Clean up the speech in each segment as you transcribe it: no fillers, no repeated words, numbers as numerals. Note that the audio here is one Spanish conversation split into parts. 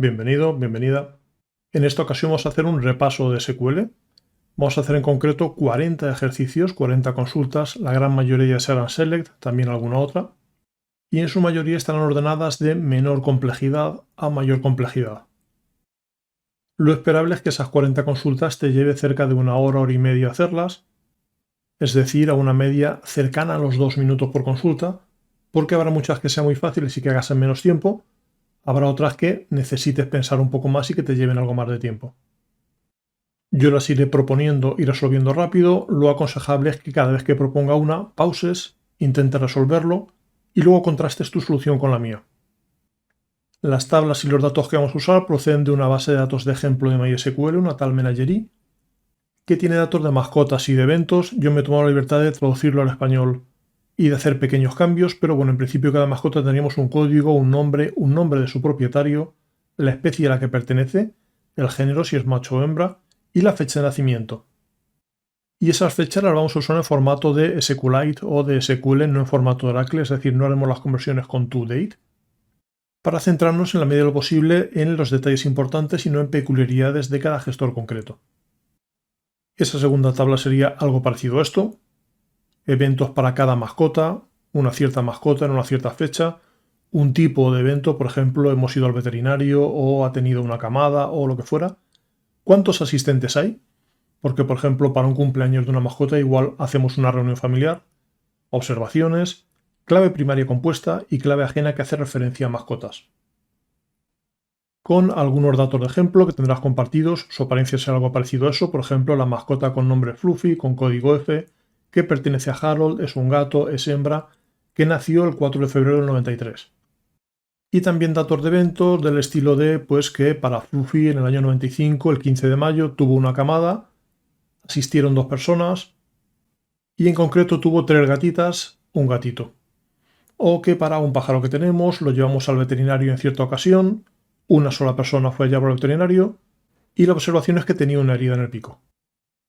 Bienvenido, bienvenida. En esta ocasión vamos a hacer un repaso de SQL. Vamos a hacer en concreto 40 ejercicios, 40 consultas, la gran mayoría serán select, también alguna otra, y en su mayoría estarán ordenadas de menor complejidad a mayor complejidad. Lo esperable es que esas 40 consultas te lleve cerca de una hora y media hacerlas, es decir, a una media cercana a los 2 minutos por consulta, porque habrá muchas que sean muy fáciles y que hagas en menos tiempo. Habrá otras que necesites pensar un poco más y que te lleven algo más de tiempo. Yo las iré proponiendo y resolviendo rápido. Lo aconsejable es que cada vez que proponga una, pauses, intentes resolverlo y luego contrastes tu solución con la mía. Las tablas y los datos que vamos a usar proceden de una base de datos de ejemplo de MySQL, una tal Menagerie, que tiene datos de mascotas y de eventos. Yo me he tomado la libertad de traducirlo al español y de hacer pequeños cambios, pero bueno, en principio cada mascota tendríamos un código, un nombre de su propietario, la especie a la que pertenece, el género si es macho o hembra y la fecha de nacimiento. Y esas fechas las vamos a usar en formato de SQLite o de SQL, no en formato de Oracle, es decir, no haremos las conversiones con toDate, para centrarnos en la medida de lo posible en los detalles importantes y no en peculiaridades de cada gestor concreto. Esa segunda tabla sería algo parecido a esto: eventos para cada mascota, una cierta mascota en una cierta fecha, un tipo de evento, por ejemplo, hemos ido al veterinario o ha tenido una camada o lo que fuera. ¿Cuántos asistentes hay? Porque, por ejemplo, para un cumpleaños de una mascota igual hacemos una reunión familiar, observaciones, clave primaria compuesta y clave ajena que hace referencia a mascotas. Con algunos datos de ejemplo que tendrás compartidos, su apariencia será algo parecido a eso, por ejemplo, la mascota con nombre Fluffy, con código F, que pertenece a Harold, es un gato, es hembra, que nació el 4 de febrero del 93. Y también datos de eventos del estilo de, pues que para Fluffy en el año 95, el 15 de mayo, tuvo una camada, asistieron 2 personas y en concreto tuvo 3 gatitas, un gatito. O que para un pájaro que tenemos lo llevamos al veterinario en cierta ocasión, una sola persona fue a llevarlo al veterinario y la observación es que tenía una herida en el pico.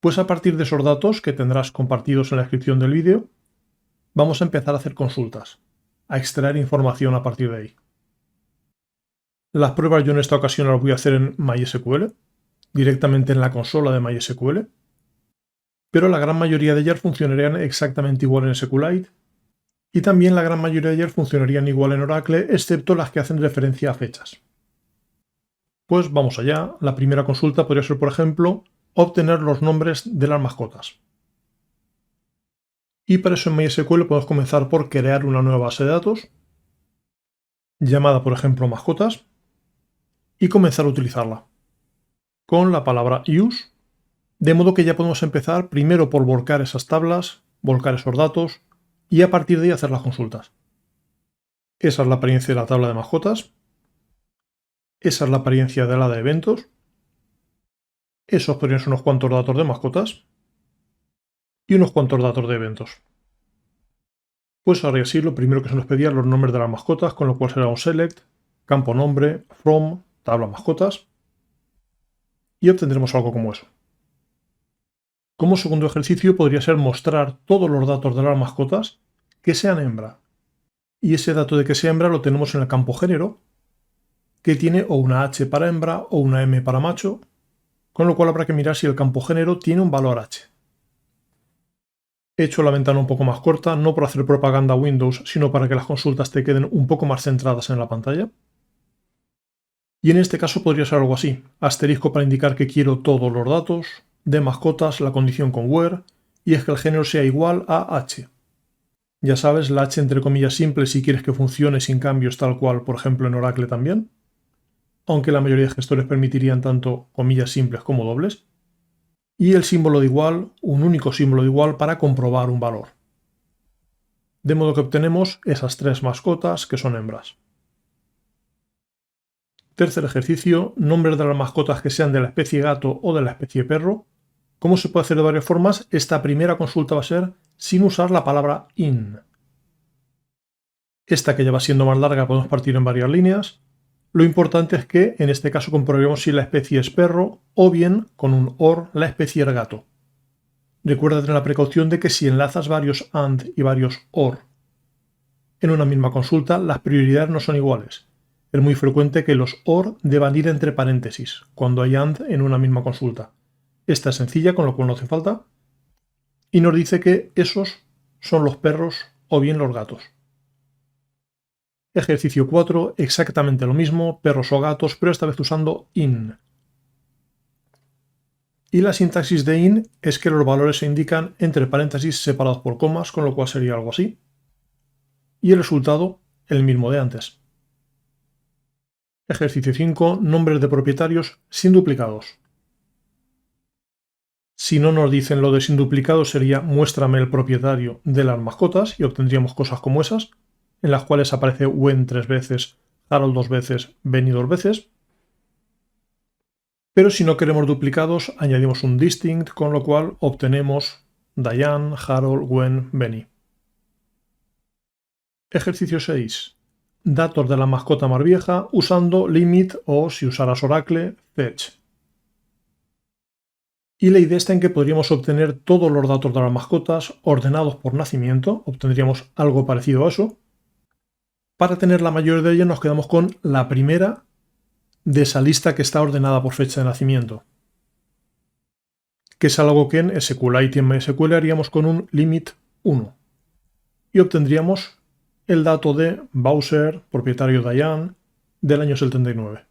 Pues a partir de esos datos que tendrás compartidos en la descripción del vídeo, vamos a empezar a hacer consultas, a extraer información a partir de ahí. Las pruebas yo en esta ocasión las voy a hacer en MySQL, directamente en la consola de MySQL, pero la gran mayoría de ellas funcionarían exactamente igual en SQLite y también la gran mayoría de ellas funcionarían igual en Oracle, excepto las que hacen referencia a fechas. Pues vamos allá. La primera consulta podría ser, por ejemplo, obtener los nombres de las mascotas. Y para eso en MySQL podemos comenzar por crear una nueva base de datos, llamada por ejemplo mascotas, y comenzar a utilizarla con la palabra use, de modo que ya podemos empezar primero por volcar esas tablas, volcar esos datos y a partir de ahí hacer las consultas. Esa es la apariencia de la tabla de mascotas, esa es la apariencia de la de eventos, esos podrían ser unos cuantos datos de mascotas y unos cuantos datos de eventos. Pues ahora sí, lo primero que se nos pedía los nombres de las mascotas, con lo cual será un select, campo nombre, from, tabla mascotas, y obtendremos algo como eso. Como segundo ejercicio podría ser mostrar todos los datos de las mascotas que sean hembra. Y ese dato de que sea hembra lo tenemos en el campo género, que tiene o una H para hembra o una M para macho, con lo cual habrá que mirar si el campo género tiene un valor H. He hecho la ventana un poco más corta, no por hacer propaganda a Windows, sino para que las consultas te queden un poco más centradas en la pantalla. Y en este caso podría ser algo así: asterisco para indicar que quiero todos los datos, de mascotas la condición con where, y es que el género sea igual a H. Ya sabes, la H entre comillas simple si quieres que funcione sin cambios tal cual, por ejemplo en Oracle también, aunque la mayoría de gestores permitirían tanto comillas simples como dobles, y el símbolo de igual, un único símbolo de igual para comprobar un valor. De modo que obtenemos esas 3 mascotas que son hembras. Tercer ejercicio, nombres de las mascotas que sean de la especie gato o de la especie perro. ¿Cómo se puede hacer de varias formas? Esta primera consulta va a ser sin usar la palabra in. Esta, que ya va siendo más larga, podemos partir en varias líneas. Lo importante es que en este caso comprobemos si la especie es perro o bien, con un or, la especie es gato. Recuerda tener la precaución de que si enlazas varios and y varios or en una misma consulta, las prioridades no son iguales. Es muy frecuente que los OR deban ir entre paréntesis, cuando hay AND en una misma consulta. Esta es sencilla, con lo cual no hace falta, y nos dice que esos son los perros o bien los gatos. Ejercicio 4, exactamente lo mismo, perros o gatos, pero esta vez usando IN. Y la sintaxis de IN es que los valores se indican entre paréntesis separados por comas, con lo cual sería algo así. Y el resultado, el mismo de antes. Ejercicio 5, nombres de propietarios sin duplicados. Si no nos dicen lo de sin duplicados sería muéstrame el propietario de las mascotas y obtendríamos cosas como esas, en las cuales aparece Gwen 3 veces, Harold 2 veces, Benny 2 veces. Pero si no queremos duplicados, añadimos un distinct, con lo cual obtenemos Diane, Harold, Gwen, Benny. Ejercicio 6. Datos de la mascota más vieja usando limit o, si usaras Oracle, fetch. Y la idea está en que podríamos obtener todos los datos de las mascotas ordenados por nacimiento, obtendríamos algo parecido a eso. Para tener la mayoría de ellas nos quedamos con la primera de esa lista que está ordenada por fecha de nacimiento, que es algo que en SQLite y en MySQL haríamos con un limit 1 y obtendríamos el dato de Bowser, propietario Diane, del año 79.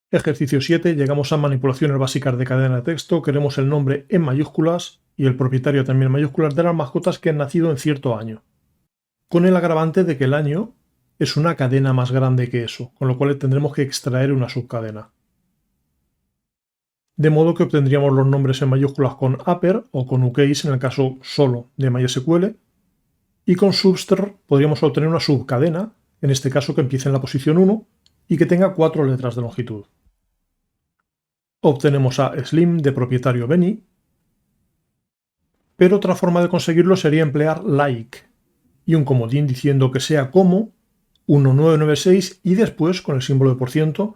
Ejercicio 7. Llegamos a manipulaciones básicas de cadena de texto. Queremos el nombre en mayúsculas y el propietario también en mayúsculas de las mascotas que han nacido en cierto año, con el agravante de que el año es una cadena más grande que eso, con lo cual tendremos que extraer una subcadena. De modo que obtendríamos los nombres en mayúsculas con upper o con ucase en el caso solo de MySQL, y con substr podríamos obtener una subcadena, en este caso que empiece en la posición 1 y que tenga 4 letras de longitud. Obtenemos a Slim de propietario Benny, pero otra forma de conseguirlo sería emplear like y un comodín diciendo que sea como 1996 y después, con el símbolo de %,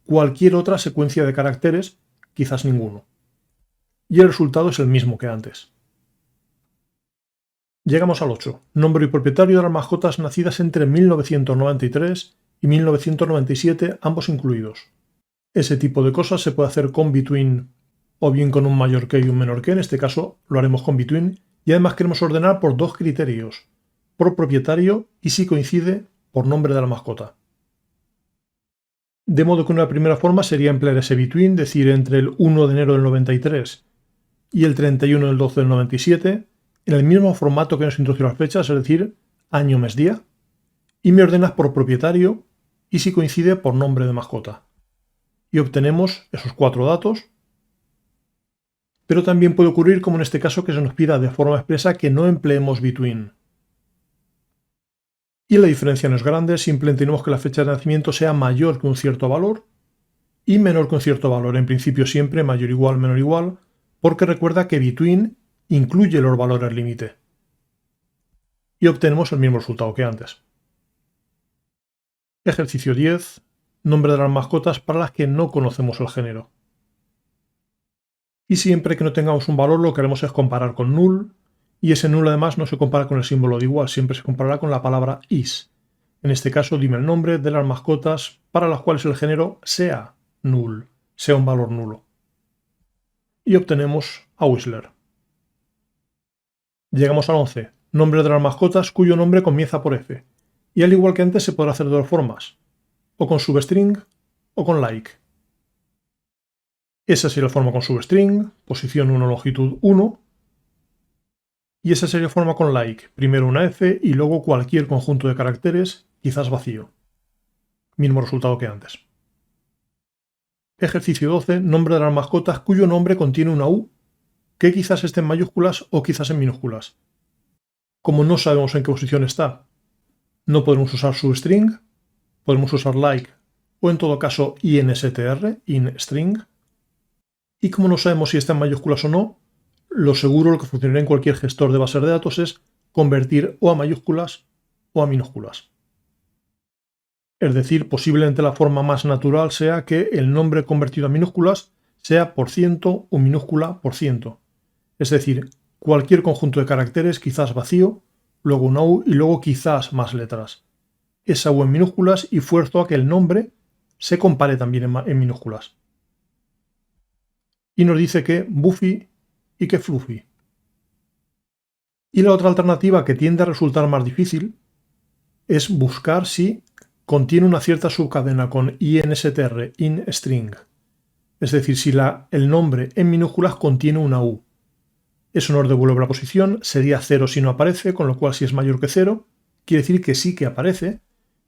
cualquier otra secuencia de caracteres, quizás ninguno. Y el resultado es el mismo que antes. Llegamos al 8. Nombre y propietario de las mascotas nacidas entre 1993 y 1997, ambos incluidos. Ese tipo de cosas se puede hacer con between o bien con un mayor que y un menor que, en este caso lo haremos con between, y además queremos ordenar por dos criterios, por propietario y si coincide por nombre de la mascota. De modo que una primera forma sería emplear ese between, decir entre el 1 de enero del 93 y el 31 del 12 del 97, en el mismo formato que nos introdujo las fechas, es decir, año, mes, día, y me ordenas por propietario y si coincide por nombre de mascota. Y obtenemos esos 4 datos, pero también puede ocurrir, como en este caso, que se nos pida de forma expresa que no empleemos between. Y la diferencia no es grande, simplemente tenemos que la fecha de nacimiento sea mayor que un cierto valor y menor que un cierto valor, en principio siempre mayor igual, menor igual, porque recuerda que between incluye los valores límite. Y obtenemos el mismo resultado que antes. Ejercicio 10. Nombre de las mascotas para las que no conocemos el género. Y siempre que no tengamos un valor lo que haremos es comparar con null, y ese null además no se compara con el símbolo de igual, siempre se comparará con la palabra is. En este caso dime el nombre de las mascotas para las cuales el género sea null, sea un valor nulo. Y obtenemos a Whistler. Llegamos al 11. Nombre de las mascotas cuyo nombre comienza por F. Y al igual que antes se podrá hacer de dos formas, o con substring o con like. Esa sería la forma con substring, posición 1, longitud 1. Y esa sería la forma con like, primero una F y luego cualquier conjunto de caracteres, quizás vacío. Mismo resultado que antes. Ejercicio 12. Nombre de las mascotas cuyo nombre contiene una U, que quizás esté en mayúsculas o quizás en minúsculas. Como no sabemos en qué posición está, no podemos usar substring, podemos usar like o en todo caso instr, instring. Y como no sabemos si está en mayúsculas o no, lo seguro, lo que funcionaría en cualquier gestor de bases de datos es convertir o a mayúsculas o a minúsculas. Es decir, posiblemente la forma más natural sea que el nombre convertido a minúsculas sea % o minúscula %. Es decir, cualquier conjunto de caracteres, quizás vacío, luego una U y luego quizás más letras. esa U en minúsculas y fuerzo a que el nombre se compare también en minúsculas. Y nos dice que Buffy y que Fluffy. Y la otra alternativa que tiende a resultar más difícil es buscar si contiene una cierta subcadena con INSTR, in string. Es decir, si el nombre en minúsculas contiene una U. Eso nos devuelve la posición, sería 0 si no aparece, con lo cual si es mayor que 0, quiere decir que sí que aparece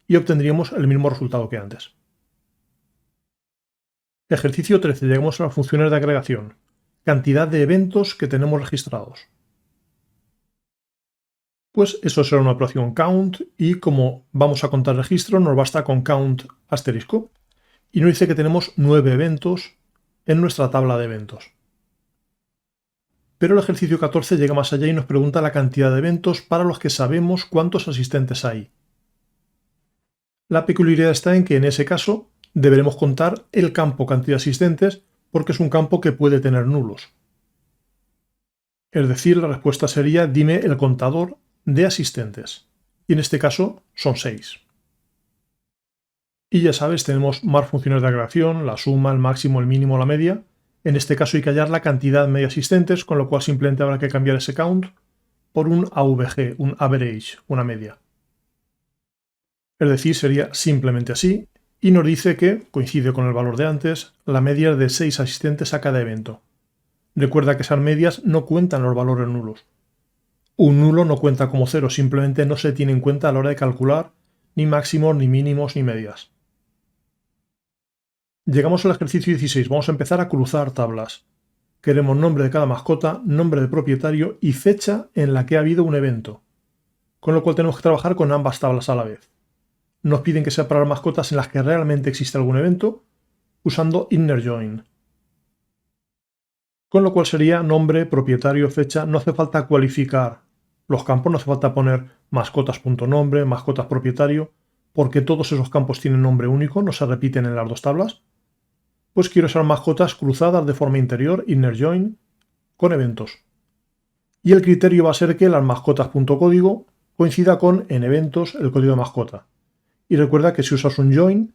y obtendríamos el mismo resultado que antes. Ejercicio 13. Llegamos a las funciones de agregación. Cantidad de eventos que tenemos registrados. Pues eso será una operación count y como vamos a contar registros nos basta con count asterisco. Y nos dice que tenemos 9 eventos en nuestra tabla de eventos. Pero el ejercicio 14 llega más allá y nos pregunta la cantidad de eventos para los que sabemos cuántos asistentes hay. La peculiaridad está en que en ese caso deberemos contar el campo cantidad de asistentes porque es un campo que puede tener nulos. Es decir, la respuesta sería dime el contador de asistentes. Y en este caso son 6. Y ya sabes, tenemos más funciones de agregación, la suma, el máximo, el mínimo, la media. En este caso hay que hallar la cantidad media de asistentes, con lo cual simplemente habrá que cambiar ese count por un AVG, un average, una media. Es decir, sería simplemente así, y nos dice que, coincide con el valor de antes, la media es de 6 asistentes a cada evento. Recuerda que esas medias no cuentan los valores nulos. Un nulo no cuenta como 0, simplemente no se tiene en cuenta a la hora de calcular ni máximos, ni mínimos, ni medias. Llegamos al ejercicio 16. Vamos a empezar a cruzar tablas. Queremos nombre de cada mascota, nombre de propietario y fecha en la que ha habido un evento. Con lo cual tenemos que trabajar con ambas tablas a la vez. Nos piden que sea para las mascotas en las que realmente existe algún evento, usando inner join. Con lo cual sería nombre, propietario, fecha. No hace falta cualificar los campos, no hace falta poner mascotas.nombre, mascotas propietario, porque todos esos campos tienen nombre único, no se repiten en las dos tablas. Pues quiero esas mascotas cruzadas de forma interior, inner join, con eventos. Y el criterio va a ser que las mascotas.código coincida con en eventos el código de mascota. Y recuerda que si usas un join,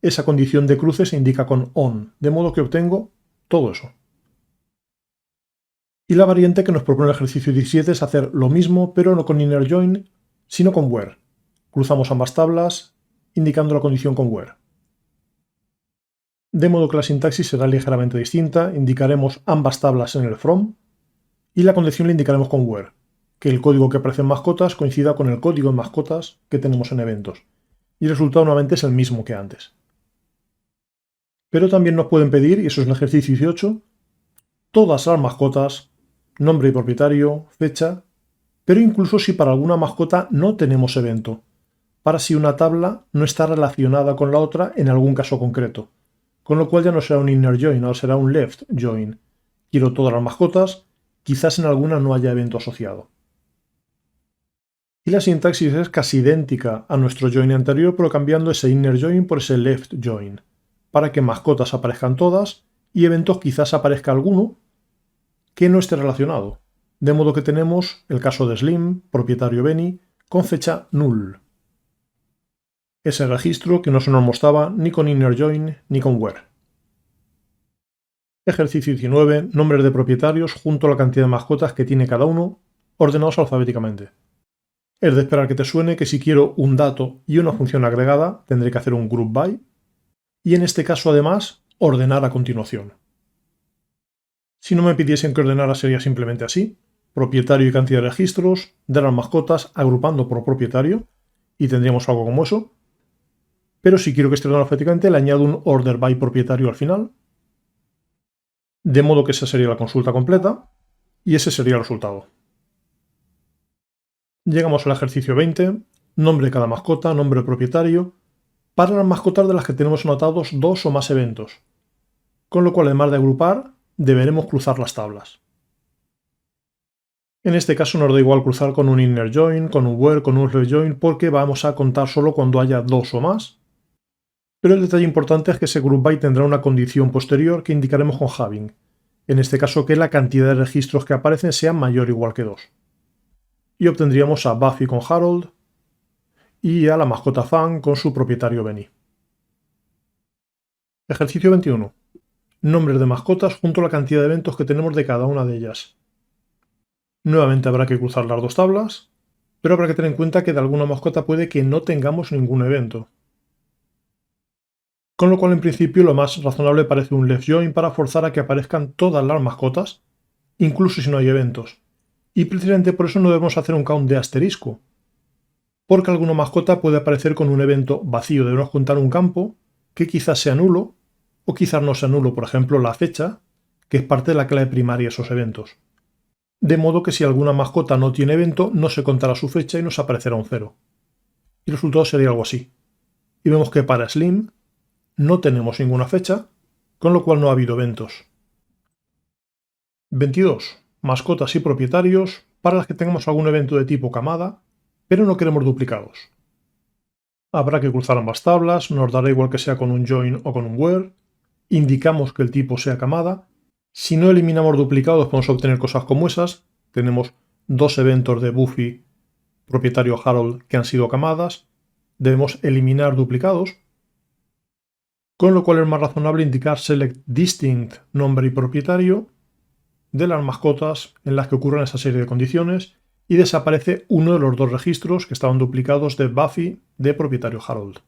esa condición de cruce se indica con on, de modo que obtengo todo eso. Y la variante que nos propone el ejercicio 17 es hacer lo mismo, pero no con inner join, sino con where. Cruzamos ambas tablas, indicando la condición con where. De modo que la sintaxis será ligeramente distinta, indicaremos ambas tablas en el from, y la condición la indicaremos con where, que el código que aparece en mascotas coincida con el código en mascotas que tenemos en eventos. Y el resultado nuevamente es el mismo que antes. Pero también nos pueden pedir, y eso es el ejercicio 18, todas las mascotas, nombre y propietario, fecha, pero incluso si para alguna mascota no tenemos evento, para si una tabla no está relacionada con la otra en algún caso concreto, con lo cual ya no será un inner join, ahora será un left join. Quiero todas las mascotas, quizás en alguna no haya evento asociado. Y la sintaxis es casi idéntica a nuestro join anterior, pero cambiando ese inner join por ese left join, para que mascotas aparezcan todas y eventos quizás aparezca alguno que no esté relacionado. De modo que tenemos el caso de Slim, propietario Benny, con fecha null. Ese registro que no se nos mostraba ni con inner join ni con where. Ejercicio 19. Nombres de propietarios junto a la cantidad de mascotas que tiene cada uno, ordenados alfabéticamente. Es de esperar que te suene que si quiero un dato y una función agregada, tendré que hacer un group by, y en este caso además, ordenar a continuación. Si no me pidiesen que ordenara sería simplemente así, propietario y cantidad de registros, de las mascotas agrupando por propietario, y tendríamos algo como eso. Pero si quiero que esté ordenado alfabéticamente, le añado un order by propietario al final, de modo que esa sería la consulta completa, y ese sería el resultado. Llegamos al ejercicio 20, nombre de cada mascota, nombre de propietario, para las mascotas de las que tenemos anotados 2 o más eventos, con lo cual además de agrupar, deberemos cruzar las tablas. En este caso nos da igual cruzar con un inner join, con un where, con un left join, porque vamos a contar solo cuando haya 2 o más. Pero el detalle importante es que ese group by tendrá una condición posterior que indicaremos con having, en este caso que la cantidad de registros que aparecen sea mayor o igual que 2. Y obtendríamos a Buffy con Harold y a la mascota Fang con su propietario Benny. Ejercicio 21. Nombres de mascotas junto a la cantidad de eventos que tenemos de cada una de ellas. Nuevamente habrá que cruzar las dos tablas, pero habrá que tener en cuenta que de alguna mascota puede que no tengamos ningún evento. Con lo cual, en principio, lo más razonable parece un left join para forzar a que aparezcan todas las mascotas, incluso si no hay eventos. Y precisamente por eso no debemos hacer un count de asterisco, porque alguna mascota puede aparecer con un evento vacío. Debemos contar un campo que quizás sea nulo o quizás no sea nulo, por ejemplo la fecha, que es parte de la clave primaria de esos eventos. De modo que si alguna mascota no tiene evento, no se contará su fecha y nos aparecerá un 0. Y el resultado sería algo así. Y vemos que para Slim no tenemos ninguna fecha, con lo cual no ha habido eventos. 22. Mascotas y propietarios para las que tengamos algún evento de tipo camada, pero no queremos duplicados. Habrá que cruzar ambas tablas, nos dará igual que sea con un join o con un where, indicamos que el tipo sea camada. Si no eliminamos duplicados podemos obtener cosas como esas. Tenemos dos eventos de Buffy, propietario Harold, que han sido camadas. Debemos eliminar duplicados, con lo cual es más razonable indicar select distinct nombre y propietario de las mascotas en las que ocurren esa serie de condiciones y desaparece uno de los dos registros que estaban duplicados de Buffy de propietario Harold.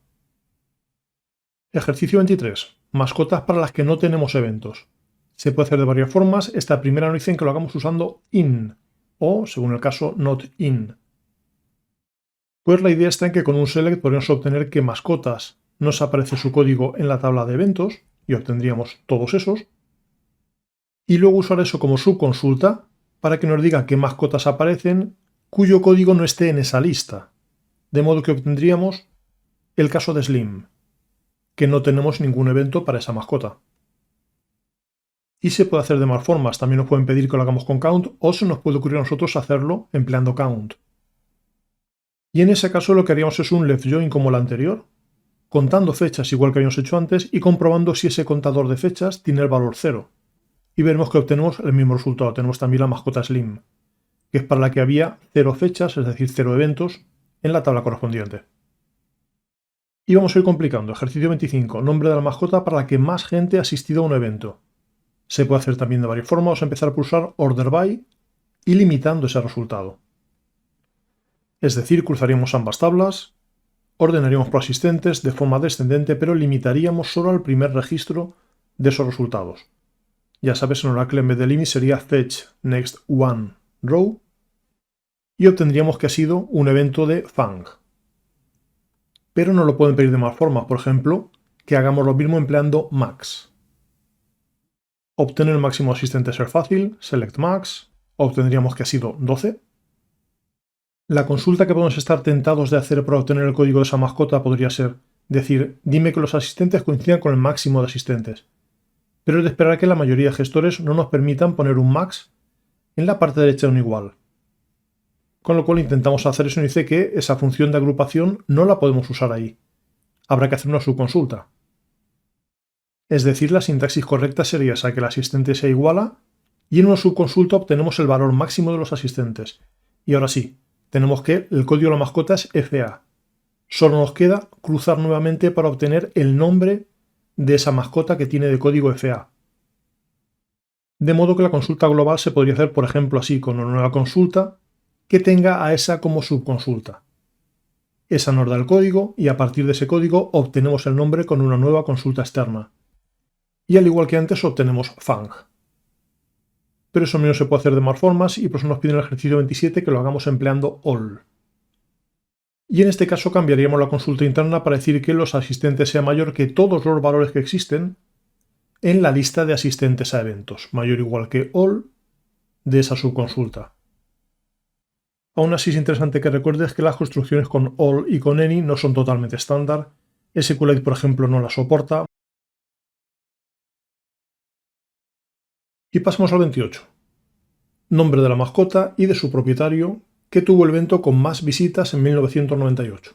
Ejercicio 23. Mascotas para las que no tenemos eventos. Se puede hacer de varias formas. Esta primera nos dicen que lo hagamos usando in o, según el caso, not in. Pues la idea está en que con un select podríamos obtener que mascotas nos aparece su código en la tabla de eventos y obtendríamos todos esos. Y luego usar eso como subconsulta para que nos diga qué mascotas aparecen cuyo código no esté en esa lista. De modo que obtendríamos el caso de Slim, que no tenemos ningún evento para esa mascota. Y se puede hacer de más formas. También nos pueden pedir que lo hagamos con count o se nos puede ocurrir a nosotros hacerlo empleando count. Y en ese caso lo que haríamos es un left join como el anterior, contando fechas igual que habíamos hecho antes y comprobando si ese contador de fechas tiene el valor 0. Y veremos que obtenemos el mismo resultado. Tenemos también la mascota Slim, que es para la que había 0 fechas, es decir, 0 eventos, en la tabla correspondiente. Y vamos a ir complicando. Ejercicio 25. Nombre de la mascota para la que más gente ha asistido a un evento. Se puede hacer también de varias formas. Vamos a empezar a pulsar Order By y limitando ese resultado. Es decir, cruzaríamos ambas tablas, ordenaríamos por asistentes de forma descendente, pero limitaríamos solo al primer registro de esos resultados. Ya sabes, en Oracle en vez de limit sería fetch next one row y obtendríamos que ha sido un evento de Fang. Pero nos lo pueden pedir de más formas, por ejemplo, que hagamos lo mismo empleando max. Obtener el máximo asistente ser fácil, select max, obtendríamos que ha sido 12. La consulta que podemos estar tentados de hacer para obtener el código de esa mascota podría ser decir, dime que los asistentes coincidan con el máximo de asistentes. Pero es de esperar que la mayoría de gestores no nos permitan poner un max en la parte derecha de un igual. Con lo cual intentamos hacer eso y dice que esa función de agrupación no la podemos usar ahí. Habrá que hacer una subconsulta. Es decir, la sintaxis correcta sería esa, que el asistente sea igual a, y en una subconsulta obtenemos el valor máximo de los asistentes. Y ahora sí, tenemos que el código de la mascota es FA. Solo nos queda cruzar nuevamente para obtener el nombre de esa mascota que tiene de código FA. De modo que la consulta global se podría hacer, por ejemplo, así, con una nueva consulta que tenga a esa como subconsulta. Esa nos da el código y a partir de ese código obtenemos el nombre con una nueva consulta externa. Y al igual que antes obtenemos Fang. Pero eso mismo se puede hacer de más formas y por eso nos pide en el ejercicio 27 que lo hagamos empleando all. Y en este caso cambiaríamos la consulta interna para decir que los asistentes sea mayor que todos los valores que existen en la lista de asistentes a eventos, mayor o igual que all de esa subconsulta. Aún así es interesante que recuerdes que las construcciones con all y con any no son totalmente estándar. SQLite, por ejemplo, no la soporta. Y pasamos al 28. Nombre de la mascota y de su propietario que tuvo el evento con más visitas en 1998.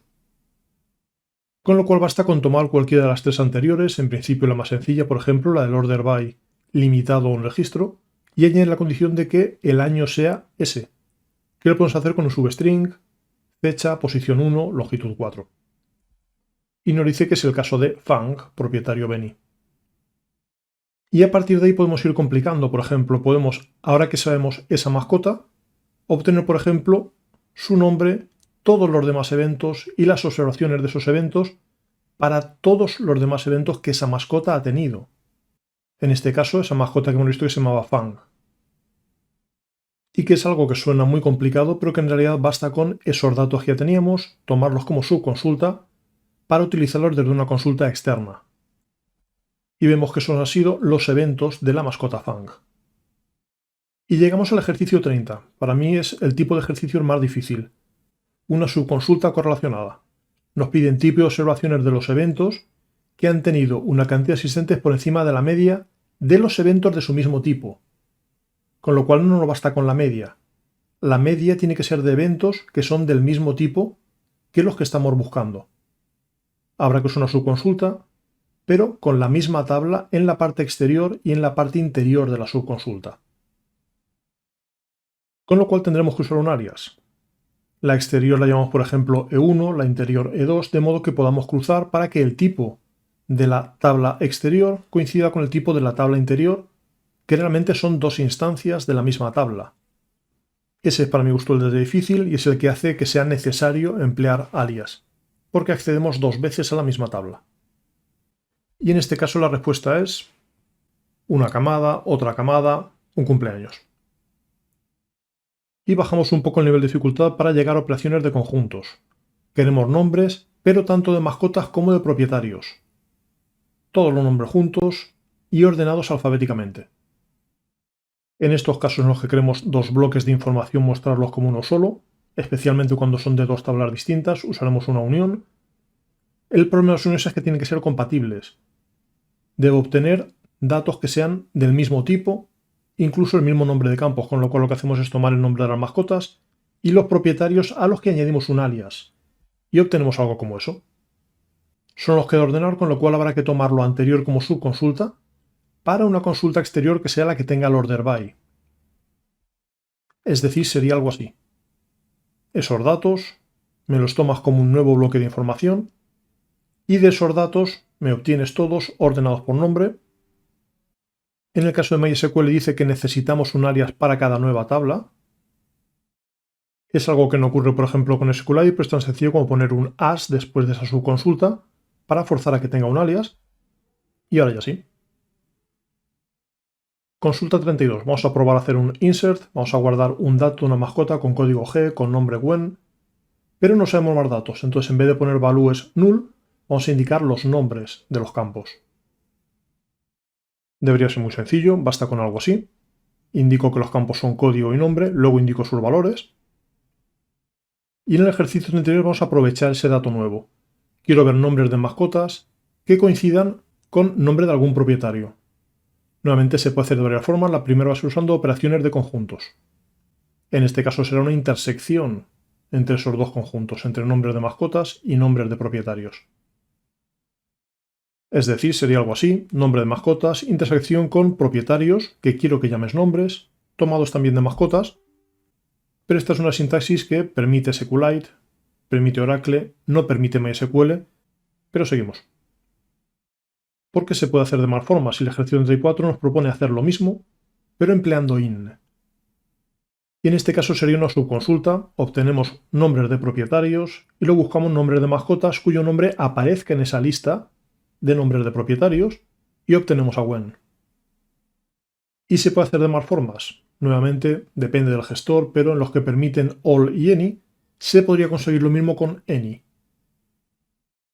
Con lo cual basta con tomar cualquiera de las tres anteriores, en principio la más sencilla, por ejemplo, la del order by limitado a un registro, y añadir la condición de que el año sea ese, que lo podemos hacer con un substring fecha, posición 1, longitud 4. Y nos dice que es el caso de Fang, propietario Benny. Y a partir de ahí podemos ir complicando. Por ejemplo, podemos, ahora que sabemos esa mascota, obtener, por ejemplo, su nombre, todos los demás eventos y las observaciones de esos eventos para todos los demás eventos que esa mascota ha tenido. En este caso, esa mascota que hemos visto que se llamaba Fang. Y que es algo que suena muy complicado, pero que en realidad basta con esos datos que ya teníamos, tomarlos como subconsulta para utilizarlos desde una consulta externa. Y vemos que esos han sido los eventos de la mascota Fang. Y llegamos al ejercicio 30. Para mí es el tipo de ejercicio más difícil. Una subconsulta correlacionada. Nos piden tipo de observaciones de los eventos que han tenido una cantidad de asistentes por encima de la media de los eventos de su mismo tipo. Con lo cual no nos basta con la media. La media tiene que ser de eventos que son del mismo tipo que los que estamos buscando. Habrá que usar una subconsulta, pero con la misma tabla en la parte exterior y en la parte interior de la subconsulta. Con lo cual tendremos que usar un alias. La exterior la llamamos por ejemplo E1, la interior E2, de modo que podamos cruzar para que el tipo de la tabla exterior coincida con el tipo de la tabla interior, que realmente son dos instancias de la misma tabla. Ese es para mi gusto el de difícil y es el que hace que sea necesario emplear alias, porque accedemos dos veces a la misma tabla. Y en este caso la respuesta es una camada, otra camada, un cumpleaños. Y bajamos un poco el nivel de dificultad para llegar a operaciones de conjuntos. Queremos nombres, pero tanto de mascotas como de propietarios. Todos los nombres juntos y ordenados alfabéticamente. En estos casos en los que queremos dos bloques de información mostrarlos como uno solo, especialmente cuando son de dos tablas distintas, usaremos una unión. El problema de las uniones es que tienen que ser compatibles. Debo obtener datos que sean del mismo tipo, incluso el mismo nombre de campos, con lo cual lo que hacemos es tomar el nombre de las mascotas y los propietarios a los que añadimos un alias, y obtenemos algo como eso. Son los que he de ordenar, con lo cual habrá que tomar lo anterior como subconsulta para una consulta exterior que sea la que tenga el order by. Es decir, sería algo así. Esos datos me los tomas como un nuevo bloque de información y de esos datos me obtienes todos ordenados por nombre. En el caso de MySQL dice que necesitamos un alias para cada nueva tabla. Es algo que no ocurre, por ejemplo, con SQLite, pero es tan sencillo como poner un as después de esa subconsulta para forzar a que tenga un alias. Y ahora ya sí. Consulta 32. Vamos a probar a hacer un insert. Vamos a guardar un dato, una mascota con código G, con nombre when, pero no sabemos más datos. Entonces, en vez de poner values null, vamos a indicar los nombres de los campos. Debería ser muy sencillo, basta con algo así. Indico que los campos son código y nombre, luego indico sus valores. Y en el ejercicio anterior vamos a aprovechar ese dato nuevo. Quiero ver nombres de mascotas que coincidan con nombre de algún propietario. Nuevamente se puede hacer de varias formas. La primera va a ser usando operaciones de conjuntos. En este caso será una intersección entre esos dos conjuntos, entre nombres de mascotas y nombres de propietarios. Es decir, sería algo así: nombre de mascotas, intersección con propietarios, que quiero que llames nombres, tomados también de mascotas. Pero esta es una sintaxis que permite SQLite, permite Oracle, no permite MySQL, pero seguimos. Porque se puede hacer de más formas. Y el ejercicio 34 nos propone hacer lo mismo, pero empleando in. Y en este caso sería una subconsulta, obtenemos nombres de propietarios y luego buscamos nombres de mascotas cuyo nombre aparezca en esa lista de nombres de propietarios y obtenemos a when. Y se puede hacer de más formas. Nuevamente depende del gestor, pero en los que permiten all y any se podría conseguir lo mismo con any.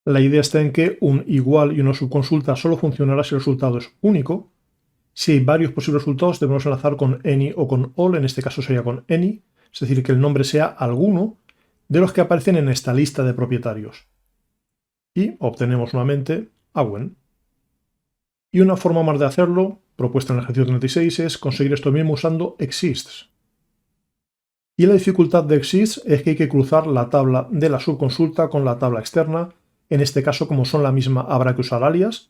La idea está en que un igual y una subconsulta solo funcionará si el resultado es único. Si hay varios posibles resultados, debemos enlazar con any o con all, en este caso sería con any, es decir, que el nombre sea alguno de los que aparecen en esta lista de propietarios. Y obtenemos nuevamente a when. Y una forma más de hacerlo, propuesta en el ejercicio 36, es conseguir esto mismo usando exists. Y la dificultad de exists es que hay que cruzar la tabla de la subconsulta con la tabla externa. En este caso, como son la misma, habrá que usar alias.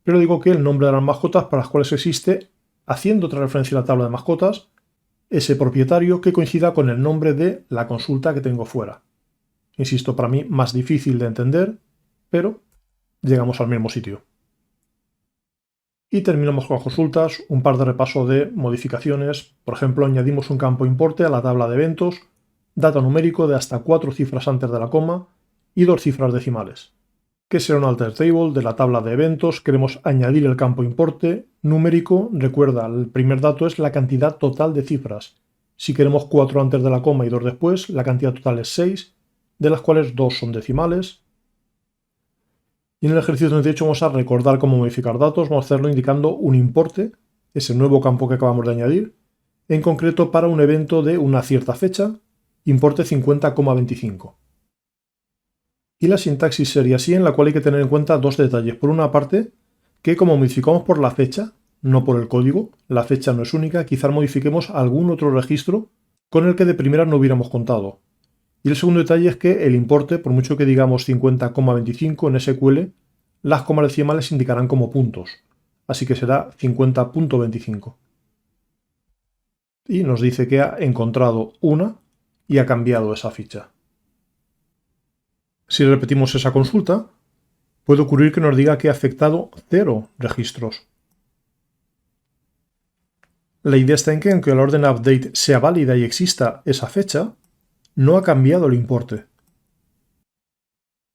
Pero digo que el nombre de las mascotas para las cuales existe, haciendo otra referencia a la tabla de mascotas, ese propietario que coincida con el nombre de la consulta que tengo fuera. insisto, para mí más difícil de entender, pero llegamos al mismo sitio. Y terminamos con las consultas, un par de repasos de modificaciones. Por ejemplo, añadimos un campo importe a la tabla de eventos, dato numérico de hasta 4 cifras antes de la coma y 2 cifras decimales. Que será un alter table de la tabla de eventos. Queremos añadir el campo importe numérico. Recuerda, el primer dato es la cantidad total de cifras. Si queremos 4 antes de la coma y 2 después, la cantidad total es 6, de las cuales 2 son decimales. Y en el ejercicio 38 vamos a recordar cómo modificar datos. Vamos a hacerlo indicando un importe, ese nuevo campo que acabamos de añadir, en concreto para un evento de una cierta fecha, importe 50,25. Y la sintaxis sería así, en la cual hay que tener en cuenta dos detalles. Por una parte, que como modificamos por la fecha, no por el código, la fecha no es única, quizás modifiquemos algún otro registro con el que de primera no hubiéramos contado. Y el segundo detalle es que el importe, por mucho que digamos 50,25 en SQL, las comas decimales indicarán como puntos, así que será 50.25. Y nos dice que ha encontrado una y ha cambiado esa ficha. Si repetimos esa consulta, puede ocurrir que nos diga que ha afectado 0 registros. La idea está en que aunque la orden update sea válida y exista esa fecha, no ha cambiado el importe.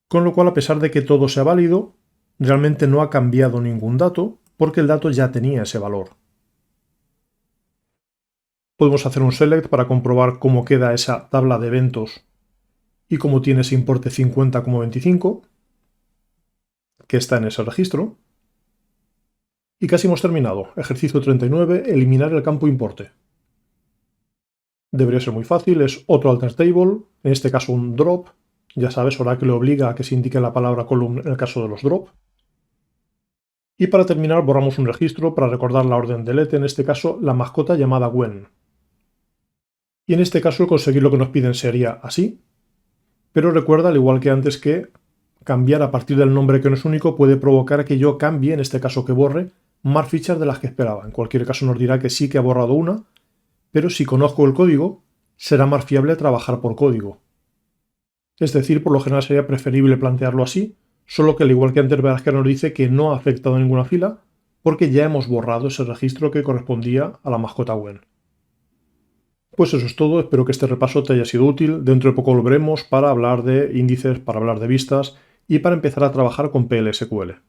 Con lo cual, a pesar de que todo sea válido, realmente no ha cambiado ningún dato porque el dato ya tenía ese valor. Podemos hacer un select para comprobar cómo queda esa tabla de eventos y cómo tiene ese importe 50,25 que está en ese registro. Y casi hemos terminado. Ejercicio 39, eliminar el campo importe. Debería ser muy fácil, es otro alter table, en este caso un drop. Ya sabes, Oracle obliga a que se indique la palabra column en el caso de los drop. Y para terminar borramos un registro para recordar la orden delete, en este caso la mascota llamada when. Y en este caso conseguir lo que nos piden sería así, pero recuerda, al igual que antes, que cambiar a partir del nombre que no es único puede provocar que yo cambie, en este caso que borre, más fichas de las que esperaba. En cualquier caso nos dirá que sí que ha borrado una, pero si conozco el código, será más fiable trabajar por código. Es decir, por lo general sería preferible plantearlo así, solo que al igual que antes verás que nos dice que no ha afectado ninguna fila, porque ya hemos borrado ese registro que correspondía a la mascota when. Pues eso es todo, espero que este repaso te haya sido útil. Dentro de poco volveremos para hablar de índices, para hablar de vistas y para empezar a trabajar con PLSQL.